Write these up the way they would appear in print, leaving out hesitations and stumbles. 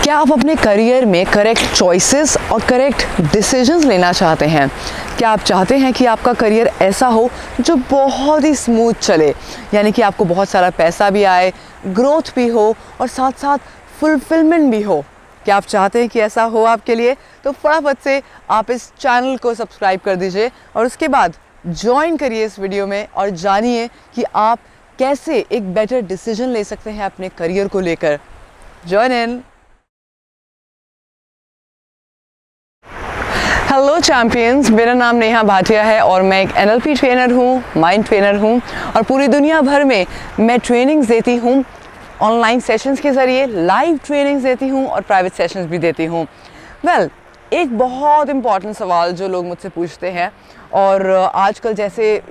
क्या आप अपने करियर में करेक्ट चॉइसेस और करेक्ट डिसीजंस लेना चाहते हैं? क्या आप चाहते हैं कि आपका करियर ऐसा हो जो बहुत ही स्मूथ चले, यानी कि आपको बहुत सारा पैसा भी आए, ग्रोथ भी हो और साथ साथ फुलफिलमेंट भी हो? क्या आप चाहते हैं कि ऐसा हो आपके लिए? तो फटाफट से आप इस चैनल को सब्सक्राइब कर दीजिए और उसके बाद ज्वाइन करिए इस वीडियो में और जानिए कि आप कैसे एक बेटर डिसीजन ले सकते हैं अपने करियर को लेकर। Join in. हेलो चैम्पियंस, मेरा नाम नेहा भाटिया है और मैं एक NLP ट्रेनर हूँ, माइंड ट्रेनर हूँ और पूरी दुनिया भर में मैं ट्रेनिंग्स देती हूँ। ऑनलाइन सेशंस के ज़रिए लाइव ट्रेनिंग्स देती हूँ और प्राइवेट सेशंस भी देती हूँ। एक बहुत इम्पॉर्टेंट सवाल जो लोग मुझसे पूछते हैं, और आजकल जैसे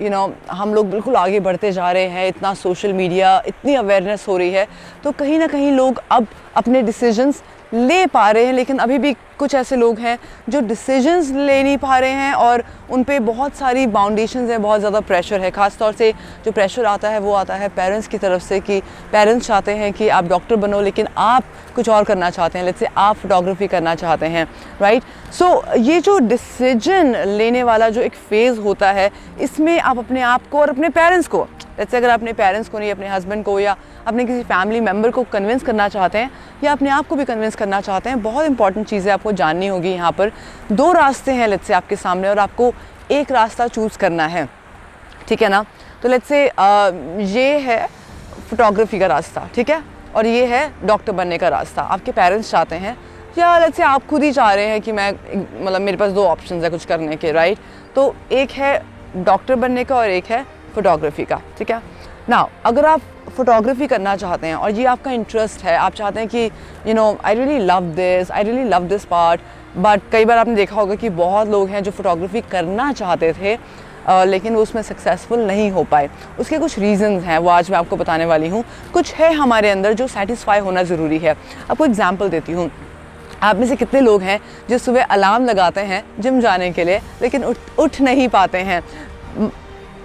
हम लोग बिल्कुल आगे बढ़ते जा रहे हैं, इतना सोशल मीडिया, इतनी अवेयरनेस हो रही है, तो कहीं ना कहीं लोग अब अपने डिसीजंस ले पा रहे हैं, लेकिन अभी भी कुछ ऐसे लोग हैं जो डिसीजंस ले नहीं पा रहे हैं और उन पे बहुत सारी बाउंडेशंस हैं, बहुत ज़्यादा प्रेशर है। ख़ास तौर से जो प्रेशर आता है वो आता है पेरेंट्स की तरफ से, कि पेरेंट्स चाहते हैं कि आप डॉक्टर बनो लेकिन आप कुछ और करना चाहते हैं, लेट्स से आप फोटोग्राफी करना चाहते हैं, राइट? सो ये जो डिसीजन लेने वाला जो एक फ़ेज़ होता है, इसमें आप अपने आप को और अपने पेरेंट्स को, जैसे अगर अपने पेरेंट्स को नहीं, अपने हस्बैंड को या अपने किसी फैमिली मेम्बर को कन्विंस करना चाहते हैं या अपने आप को भी कन्विंस करना चाहते हैं, बहुत इंपॉर्टेंट चीज़ें आपको जाननी होगी। यहाँ पर दो रास्ते हैं लेट्स से आपके सामने और आपको एक रास्ता चूज़ करना है, ठीक है ना? तो लेट्स से ये है फोटोग्राफी का रास्ता, ठीक है, और ये है डॉक्टर बनने का रास्ता। आपके पेरेंट्स चाहते हैं या लेट्स से आप खुद ही चाह रहे हैं कि मैं, मतलब मेरे पास दो ऑप्शन है कुछ करने के, राइट? तो एक है डॉक्टर बनने का और एक है फोटोग्राफी का, ठीक है ना? अगर आप फोटोग्राफी करना चाहते हैं और ये आपका इंटरेस्ट है, आप चाहते हैं कि I really love this part, but कई बार आपने देखा होगा कि बहुत लोग हैं जो फोटोग्राफी करना चाहते थे लेकिन वो उसमें सक्सेसफुल नहीं हो पाए। उसके कुछ रीज़न्स हैं, वो आज मैं आपको बताने वाली हूँ। कुछ है हमारे अंदर जो सेटिस्फाई होना ज़रूरी है। आपको एग्जाम्पल देती हूँ। आप में से कितने लोग हैं जो सुबह अलार्म लगाते हैं जिम जाने के लिए लेकिन उठ नहीं पाते हैं?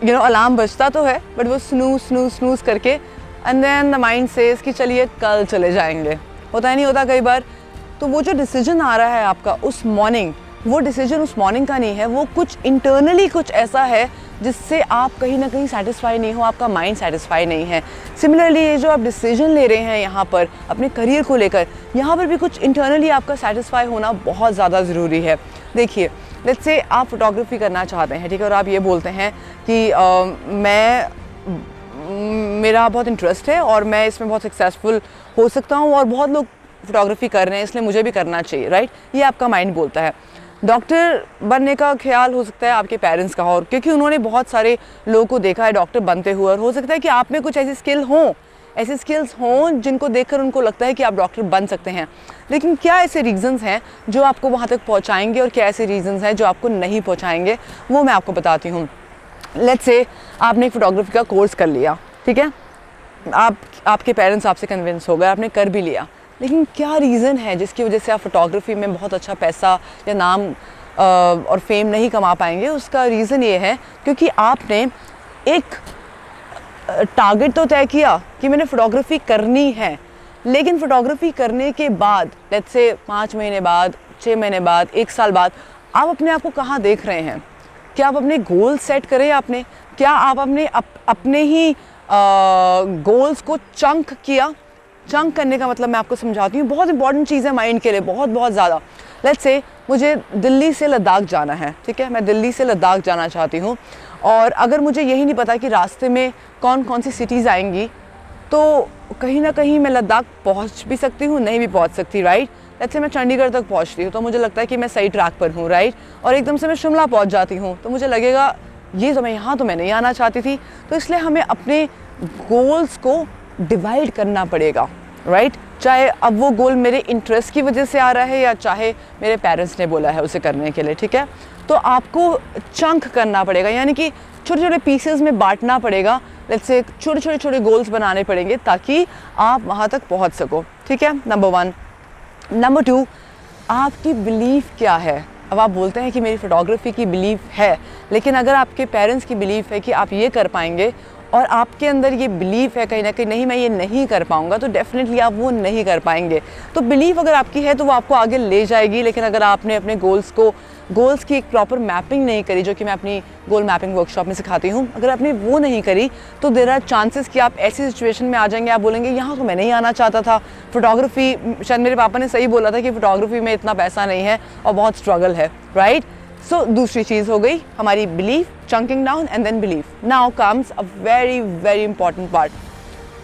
अलार्म बजता तो है बट वो स्नूज करके and then the mind says कि चलिए कल चले जाएंगे। होता ही नहीं होता कई बार। तो वो जो डिसीजन आ रहा है आपका उस मॉर्निंग, वो डिसीजन उस मॉर्निंग का नहीं है, वो कुछ इंटरनली कुछ ऐसा है जिससे आप कहीं ना कहीं सेटिस्फाई नहीं हो, आपका माइंड सेटिस्फाई नहीं है। सिमिलरली ये जो आप डिसीजन ले रहे हैं यहाँ पर अपने करियर को लेकर, यहाँ पर भी कुछ इंटरनली आपका सेटिस्फाई होना बहुत ज़्यादा ज़रूरी है। देखिए, लेट्स से आप फोटोग्राफी करना चाहते हैं, ठीक है, और आप ये बोलते हैं कि मेरा बहुत इंटरेस्ट है और मैं इसमें बहुत सक्सेसफुल हो सकता हूँ और बहुत लोग फोटोग्राफी कर रहे हैं इसलिए मुझे भी करना चाहिए, राइट? ये आपका माइंड बोलता है। डॉक्टर बनने का ख्याल हो सकता है आपके पेरेंट्स का, और क्योंकि उन्होंने बहुत सारे लोगों को देखा है डॉक्टर बनते हुए, और हो सकता है कि आप में कुछ ऐसी स्किल्स हों जिनको देखकर उनको लगता है कि आप डॉक्टर बन सकते हैं। लेकिन क्या ऐसे रीज़न्स हैं जो आपको वहाँ तक पहुँचाएंगे और क्या ऐसे रीज़न्स हैं जो आपको नहीं पहुँचाएंगे, वो मैं आपको बताती हूँ। लेट्स से आपने फोटोग्राफी का कोर्स कर लिया, ठीक है, आपके पेरेंट्स आपसे कन्विंस हो गए, आपने कर भी लिया, लेकिन क्या रीज़न है जिसकी वजह से आप फोटोग्राफी में बहुत अच्छा पैसा या नाम और फेम नहीं कमा पाएंगे? उसका रीज़न ये है क्योंकि आपने एक टारगेट तो तय किया कि मैंने फ़ोटोग्राफी करनी है, लेकिन फ़ोटोग्राफी करने के बाद लेट्स से 5 महीने बाद, 6 महीने बाद, 1 साल बाद आप अपने आप को कहाँ देख रहे हैं? क्या आप अपने गोल सेट करें आपने? क्या आप अपने ही गोल्स को चंक किया? चंक करने का मतलब मैं आपको समझाती हूँ, बहुत इंपॉर्टेंट चीज़ है माइंड के लिए, बहुत ज़्यादा। लेट्स से मुझे दिल्ली से लद्दाख जाना है, ठीक है, मैं दिल्ली से लद्दाख जाना चाहती हूँ, और अगर मुझे यही नहीं पता कि रास्ते में कौन कौन सी सिटीज़ आएंगी, तो कहीं ना कहीं मैं लद्दाख पहुँच भी सकती हूँ, नहीं भी पहुँच सकती, राइट? लेट्स से मैं चंडीगढ़ तक पहुँचती हूँ तो मुझे लगता है कि मैं सही ट्रैक पर हूँ, राइट? और एकदम से मैं शिमला पहुँच जाती हूँ तो मुझे लगेगा ये तो मैं यहाँ तो मैं नहीं आना चाहती थी। तो इसलिए हमें अपने गोल्स को डिवाइड करना पड़ेगा, राइट? चाहे अब वो गोल मेरे इंटरेस्ट की वजह से आ रहा है या चाहे मेरे पेरेंट्स ने बोला है उसे करने के लिए, ठीक है? तो आपको चंक करना पड़ेगा, यानी कि छोटे छोटे पीसेस में बांटना पड़ेगा। लेट्स से छोटे गोल्स बनाने पड़ेंगे ताकि आप वहाँ तक पहुँच सको, ठीक है? नंबर 1। नंबर 2, आपकी बिलीफ क्या है? अब आप बोलते हैं कि मेरी फ़ोटोग्राफी की बिलीफ है, लेकिन अगर आपके पेरेंट्स की बिलीफ है कि आप ये कर पाएंगे और आपके अंदर ये बिलीफ है कहीं ना कहीं, नहीं मैं ये नहीं कर पाऊँगा, तो डेफिनेटली आप वो नहीं कर पाएंगे। तो बिलीफ अगर आपकी है तो वो आपको आगे ले जाएगी, लेकिन अगर आपने अपने गोल्स की एक प्रॉपर मैपिंग नहीं करी, जो कि मैं अपनी गोल मैपिंग वर्कशॉप में सिखाती हूँ, अगर आपने वो नहीं करी तो देयर आर चांसेस कि आप ऐसी सिचुएशन में आ जाएंगे, आप बोलेंगे यहाँ तो मैं नहीं आना चाहता था, फोटोग्राफी, शायद मेरे पापा ने सही बोला था कि फोटोग्राफी में इतना पैसा नहीं है और बहुत स्ट्रगल है, राइट। सो दूसरी चीज़ हो गई हमारी belief, chunking down and then belief. Now comes a very very important part.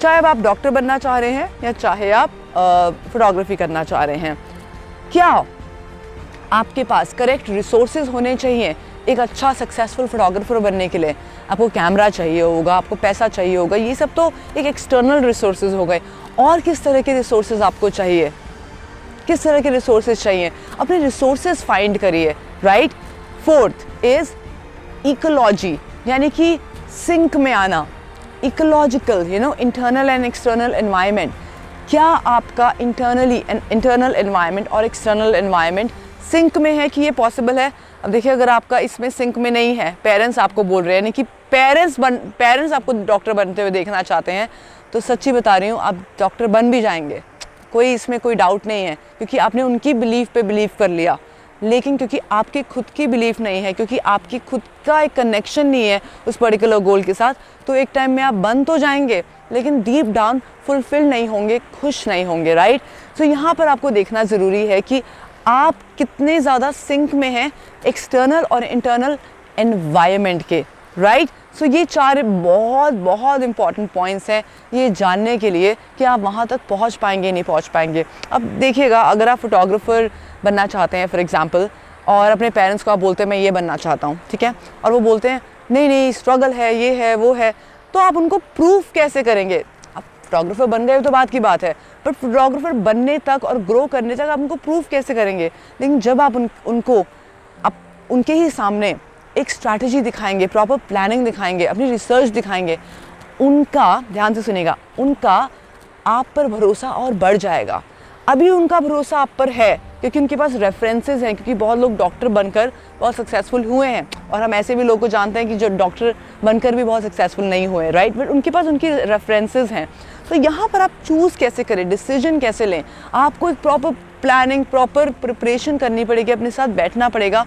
चाहे अब आप डॉक्टर बनना चाह रहे हैं या चाहे आप फोटोग्राफी करना चाह रहे हैं, क्या आपके पास करेक्ट रिसोर्सेज होने चाहिए एक अच्छा सक्सेसफुल फोटोग्राफर बनने के लिए? आपको कैमरा चाहिए होगा, आपको पैसा चाहिए होगा, ये सब तो एक एक्सटर्नल रिसोर्सेज हो गए। और किस तरह के रिसोर्सेज आपको चाहिए, किस तरह के रिसोर्सेज चाहिए? अपने रिसोर्सेज फाइंड करिए, राइट। फोर्थ इज इकोलॉजी, यानी कि सिंक में आना, ecological, internal and external environment. क्या आपका इंटरनल एनवायरनमेंट और एक्सटर्नल एनवायरनमेंट सिंक में है कि ये पॉसिबल है? अब देखिए, अगर आपका इसमें सिंक में नहीं है, पेरेंट्स आपको बोल रहे हैं, यानी कि पेरेंट्स आपको डॉक्टर बनते हुए देखना चाहते हैं, तो सच्ची बता रही हूँ आप डॉक्टर बन भी जाएंगे, इसमें कोई डाउट नहीं है, क्योंकि आपने उनकी बिलीफ पे बिलीव कर लिया। लेकिन क्योंकि आपकी खुद की बिलीफ नहीं है, क्योंकि आपकी खुद का एक कनेक्शन नहीं है उस पर्टिकुलर गोल के साथ, तो एक टाइम में आप बन तो जाएंगे लेकिन डीप डाउन फुलफिल नहीं होंगे, खुश नहीं होंगे, राइट। तो यहाँ पर आपको देखना ज़रूरी है कि आप कितने ज़्यादा सिंक में हैं एक्सटर्नल और इंटरनल एनवायरनमेंट के, राइट। सो ये 4 बहुत बहुत इंपॉर्टेंट पॉइंट्स हैं ये जानने के लिए कि आप वहाँ तक पहुँच पाएंगे नहीं पहुँच पाएंगे। अब देखिएगा, अगर आप फोटोग्राफर बनना चाहते हैं फॉर एग्जांपल, और अपने पेरेंट्स को आप बोलते हैं मैं ये बनना चाहता हूँ, ठीक है, और वो बोलते हैं नहीं नहीं स्ट्रगल है, ये है वो है, तो आप उनको प्रूफ कैसे करेंगे? आप फोटोग्राफर बन गए तो बात की बात है, पर फोटोग्राफर बनने तक और ग्रो करने तक आप उनको प्रूफ कैसे करेंगे? लेकिन जब आप उनको उनके ही सामने एक स्ट्रैटेजी दिखाएंगे, प्रॉपर प्लानिंग दिखाएंगे, अपनी रिसर्च दिखाएंगे, उनका, ध्यान से सुनिएगा, उनका आप पर भरोसा और बढ़ जाएगा। अभी उनका भरोसा आप पर है क्योंकि उनके पास रेफरेंसेस हैं, क्योंकि बहुत लोग डॉक्टर बनकर बहुत सक्सेसफुल हुए हैं, और हम ऐसे भी लोगों को जानते हैं कि जो डॉक्टर बनकर भी बहुत सक्सेसफुल नहीं हुए, राइट, बट उनके पास उनकी रेफरेंसेस हैं। तो यहाँ पर आप चूज़ कैसे करें, डिसीजन कैसे लें? आपको एक प्रॉपर प्लानिंग, प्रॉपर प्रिपरेशन करनी पड़ेगी, अपने साथ बैठना पड़ेगा,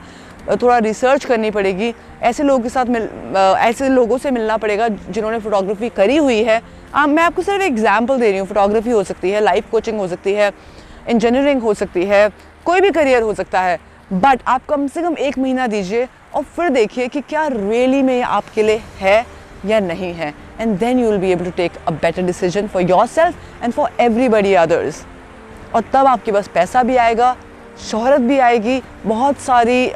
थोड़ा रिसर्च करनी पड़ेगी, ऐसे लोगों के साथ ऐसे लोगों से मिलना पड़ेगा जिन्होंने फोटोग्राफी करी हुई है। मैं आपको सिर्फ एग्जांपल दे रही हूँ, फोटोग्राफी हो सकती है, लाइफ कोचिंग हो सकती है, इंजीनियरिंग हो सकती है, कोई भी करियर हो सकता है, बट आप कम से कम 1 महीना दीजिए और फिर देखिए कि क्या रियली में आपके लिए है या नहीं है, and then you will be able to take a better decision for yourself and for everybody others. और तब आपके पास पैसा भी आएगा, शोहरत भी आएगी, बहुत सारी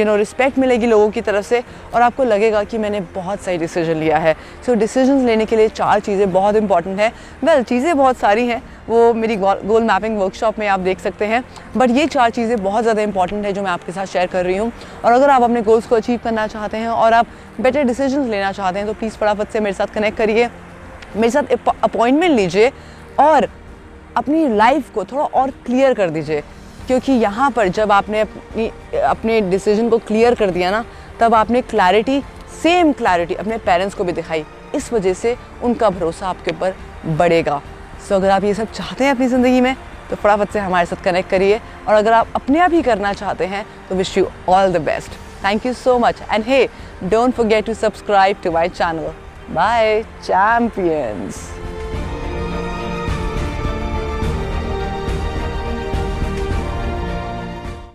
रिस्पेक्ट मिलेगी लोगों की तरफ से, और आपको लगेगा कि मैंने बहुत सही डिसीजन लिया है। सो डिसीजंस लेने के लिए 4 चीज़ें बहुत इंपॉर्टेंट हैं। वेल, चीज़ें बहुत सारी हैं, वो मेरी गोल मैपिंग वर्कशॉप में आप देख सकते हैं, बट ये 4 चीज़ें बहुत ज़्यादा इंपॉर्टेंट है जो मैं आपके साथ शेयर कर रही हूँ। और अगर आप अपने गोल्स को अचीव करना चाहते हैं और आप बेटर डिसीजंस लेना चाहते हैं, तो प्लीज़ फटाफट से मेरे साथ कनेक्ट करिए, मेरे साथ अपॉइंटमेंट लीजिए और अपनी लाइफ को थोड़ा और क्लियर कर दीजिए, क्योंकि यहाँ पर जब आपने अपने डिसीजन को क्लियर कर दिया ना, तब आपने सेम क्लैरिटी अपने पेरेंट्स को भी दिखाई, इस वजह से उनका भरोसा आपके ऊपर बढ़ेगा। सो अगर आप ये सब चाहते हैं अपनी ज़िंदगी में, तो फटाफट से हमारे साथ कनेक्ट करिए, और अगर आप अपने आप ही करना चाहते हैं तो wish you all the best. Thank you so much, and hey, don't forget to subscribe to my channel. Bye champions.